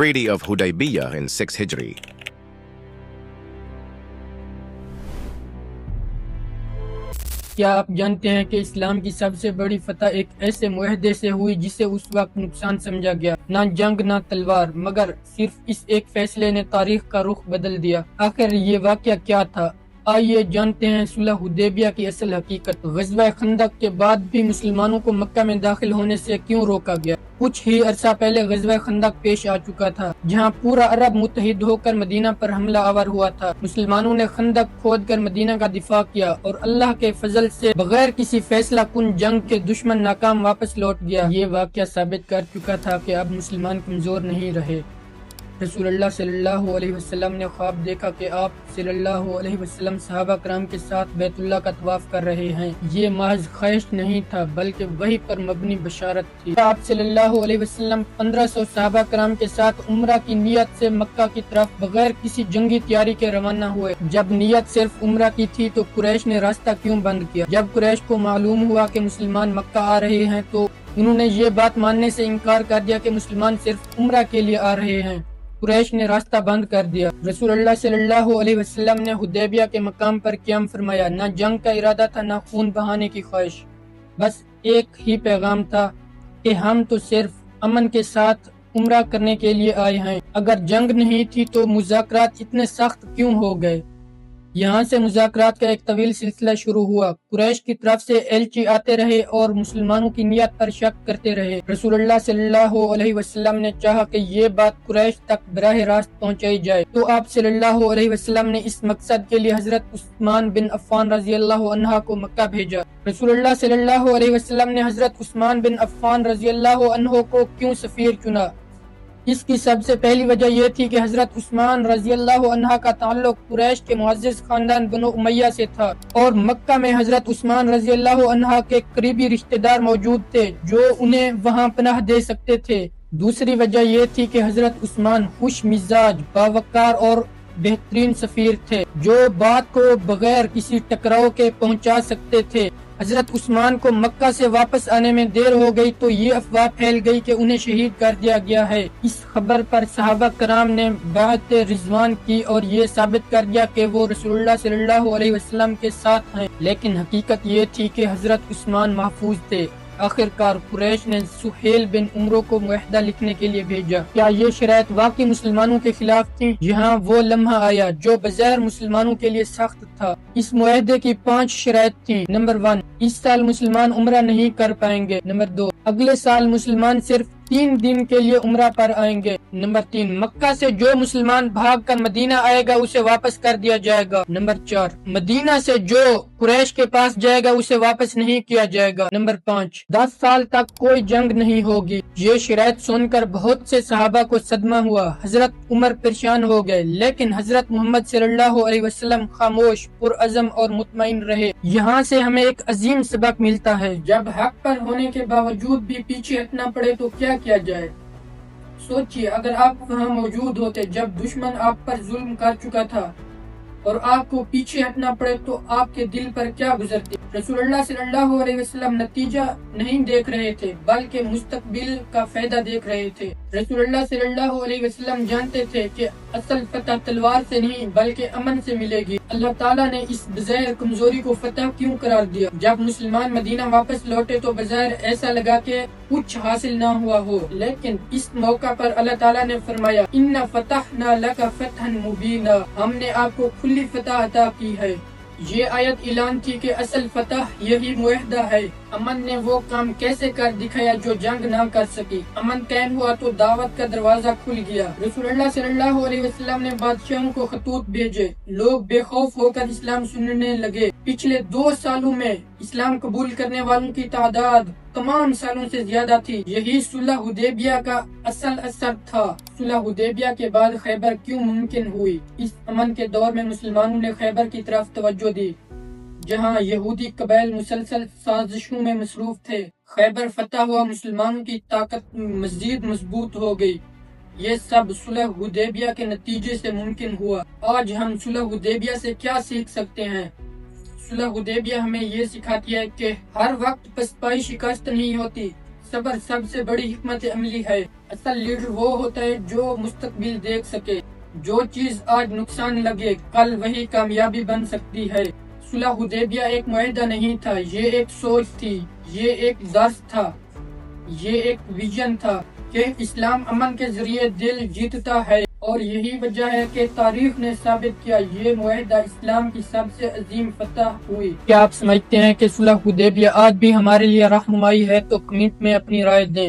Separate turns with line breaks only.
Treaty of Hudaybiyah in 6 Hijri.
کیا آپ جانتے ہیں کہ اسلام کی سب سے بڑی فتح ایک ایسے معاہدے سے ہوئی جسے اس وقت نقصان سمجھا گیا؟ نہ جنگ نہ تلوار، مگر صرف اس ایک فیصلے نے تاریخ کا رخ بدل دیا۔ آخر یہ واقعہ کیا تھا؟ آئیے جانتے ہیں صلح حدیبیہ کی اصل حقیقت۔ غزوہ خندق کے بعد بھی مسلمانوں کو مکہ میں داخل ہونے سے کیوں روکا گیا؟ کچھ ہی عرصہ پہلے غزوہ خندق پیش آ چکا تھا، جہاں پورا عرب متحد ہو کر مدینہ پر حملہ آور ہوا تھا۔ مسلمانوں نے خندق کھود کر مدینہ کا دفاع کیا اور اللہ کے فضل سے بغیر کسی فیصلہ کن جنگ کے دشمن ناکام واپس لوٹ گیا۔ یہ واقعہ ثابت کر چکا تھا کہ اب مسلمان کمزور نہیں رہے۔ رسول اللہ صلی اللہ علیہ وسلم نے خواب دیکھا کہ آپ صلی اللہ علیہ وسلم صحابہ کرام کے ساتھ بیت اللہ کا طواف کر رہے ہیں۔ یہ محض خواہش نہیں تھا بلکہ وحی پر مبنی بشارت تھی۔ آپ صلی اللہ علیہ وسلم 1500 صحابہ کرام کے ساتھ عمرہ کی نیت سے مکہ کی طرف بغیر کسی جنگی تیاری کے روانہ ہوئے۔ جب نیت صرف عمرہ کی تھی تو قریش نے راستہ کیوں بند کیا؟ جب قریش کو معلوم ہوا کہ مسلمان مکہ آ رہے ہیں تو انہوں نے یہ بات ماننے سے انکار کر دیا کہ مسلمان صرف عمرہ کے لیے آ رہے ہیں۔ قریش نے راستہ بند کر دیا۔ رسول اللہ صلی اللہ علیہ وسلم نے حدیبیہ کے مقام پر قیام فرمایا۔ نہ جنگ کا ارادہ تھا نہ خون بہانے کی خواہش، بس ایک ہی پیغام تھا کہ ہم تو صرف امن کے ساتھ عمرہ کرنے کے لیے آئے ہیں۔ اگر جنگ نہیں تھی تو مذاکرات اتنے سخت کیوں ہو گئے؟ یہاں سے مذاکرات کا ایک طویل سلسلہ شروع ہوا۔ قریش کی طرف سے ایلچی آتے رہے اور مسلمانوں کی نیت پر شک کرتے رہے۔ رسول اللہ صلی اللہ علیہ وسلم نے چاہا کہ یہ بات قریش تک براہ راست پہنچائی جائے، تو آپ صلی اللہ علیہ وسلم نے اس مقصد کے لیے حضرت عثمان بن عفان رضی اللہ عنہ کو مکہ بھیجا۔ رسول اللہ صلی اللہ علیہ وسلم نے حضرت عثمان بن عفان رضی اللہ عنہ کو کیوں سفیر چنا؟ اس کی سب سے پہلی وجہ یہ تھی کہ حضرت عثمان رضی اللہ عنہ کا تعلق قریش کے معزز خاندان بنو امیہ سے تھا، اور مکہ میں حضرت عثمان رضی اللہ عنہ کے قریبی رشتہ دار موجود تھے جو انہیں وہاں پناہ دے سکتے تھے۔ دوسری وجہ یہ تھی کہ حضرت عثمان خوش مزاج، باوقار اور بہترین سفیر تھے جو بات کو بغیر کسی ٹکراؤ کے پہنچا سکتے تھے۔ حضرت عثمان کو مکہ سے واپس آنے میں دیر ہو گئی تو یہ افواہ پھیل گئی کہ انہیں شہید کر دیا گیا ہے۔ اس خبر پر صحابہ کرام نے بیعت رضوان کی اور یہ ثابت کر دیا کہ وہ رسول اللہ صلی اللہ علیہ وسلم کے ساتھ ہیں، لیکن حقیقت یہ تھی کہ حضرت عثمان محفوظ تھے۔ آخرکار قریش نے سہیل بن عمرو کو معاہدہ لکھنے کے لیے بھیجا۔ کیا یہ شرائط واقعی مسلمانوں کے خلاف تھیں؟ یہاں وہ لمحہ آیا جو بظاہر مسلمانوں کے لیے سخت تھا۔ اس معاہدے کی 5 شرائط تھیں۔ نمبر 1، اس سال مسلمان عمرہ نہیں کر پائیں گے۔ نمبر 2، اگلے سال مسلمان صرف 3 دن کے لیے عمرہ پر آئیں گے۔ نمبر 3، مکہ سے جو مسلمان بھاگ کر مدینہ آئے گا اسے واپس کر دیا جائے گا۔ نمبر 4، مدینہ سے جو قریش کے پاس جائے گا اسے واپس نہیں کیا جائے گا۔ نمبر 5، 10 سال تک کوئی جنگ نہیں ہوگی۔ یہ شرائط سن کر بہت سے صحابہ کو صدمہ ہوا۔ حضرت عمر پریشان ہو گئے، لیکن حضرت محمد صلی اللہ علیہ وسلم خاموش، پرعزم اور مطمئن رہے۔ یہاں سے ہمیں ایک عظیم سبق ملتا ہے، جب حق پر ہونے کے باوجود بھی پیچھے ہٹنا پڑے تو کیا جائے۔ سوچئے اگر آپ وہاں موجود ہوتے جب دشمن آپ پر ظلم کر چکا تھا اور آپ کو پیچھے ہٹنا پڑے تو آپ کے دل پر کیا گزرتی؟ رسول اللہ صلی اللہ علیہ وسلم نتیجہ نہیں دیکھ رہے تھے بلکہ مستقبل کا فائدہ دیکھ رہے تھے۔ رسول اللہ صلی اللہ علیہ وسلم جانتے تھے کہ اصل فتح تلوار سے نہیں بلکہ امن سے ملے گی۔ اللہ تعالیٰ نے اس بظاہر کمزوری کو فتح کیوں قرار دیا؟ جب مسلمان مدینہ واپس لوٹے تو بظاہر ایسا لگا کہ کچھ حاصل نہ ہوا ہو، لیکن اس موقع پر اللہ تعالیٰ نے فرمایا اِنَّ فَتَحْنَا لَكَ فَتْحًا مُبِينًا، ہم نے آپ کو کھلی فتح عطا کی ہے۔ یہ آیت اعلان تھی کہ اصل فتح یہی معاہدہ ہے۔ امن نے وہ کام کیسے کر دکھایا جو جنگ نہ کر سکی۔ امن قائم ہوا تو دعوت کا دروازہ کھل گیا۔ رسول اللہ صلی اللہ علیہ وسلم نے بادشاہوں کو خطوط بھیجے، لوگ بے خوف ہو کر اسلام سننے لگے۔ پچھلے 2 سالوں میں اسلام قبول کرنے والوں کی تعداد تمام سالوں سے زیادہ تھی۔ یہی صلح حدیبیہ کا اصل اثر تھا۔ صلح حدیبیہ کے بعد خیبر کیوں ممکن ہوئی؟ اس امن کے دور میں مسلمانوں نے خیبر کی طرف توجہ دی، جہاں یہودی قبائل مسلسل سازشوں میں مصروف تھے۔ خیبر فتح ہوا، مسلمانوں کی طاقت مزید مضبوط ہو گئی۔ یہ سب صلح حدیبیہ کے نتیجے سے ممکن ہوا۔ آج ہم صلح حدیبیہ سے کیا سیکھ سکتے ہیں؟ صلح حدیبیہ ہمیں یہ سکھاتی ہے کہ ہر وقت پسپائی شکست نہیں ہوتی، صبر سب سے بڑی حکمت عملی ہے۔ اصل لیڈر وہ ہوتا ہے جو مستقبل دیکھ سکے۔ جو چیز آج نقصان لگے کل وہی کامیابی بن سکتی ہے۔ صلح حدیبیہ ایک معاہدہ نہیں تھا، یہ ایک سوچ تھی، یہ ایک درس تھا، یہ ایک ویژن تھا کہ اسلام امن کے ذریعے دل جیتتا ہے، اور یہی وجہ ہے کہ تاریخ نے ثابت کیا یہ معاہدہ اسلام کی سب سے عظیم فتح ہوئی۔ کیا آپ سمجھتے ہیں کہ صلح حدیبیہ آج بھی ہمارے لیے رہنمائی ہے؟ تو کمنٹ میں اپنی رائے دیں۔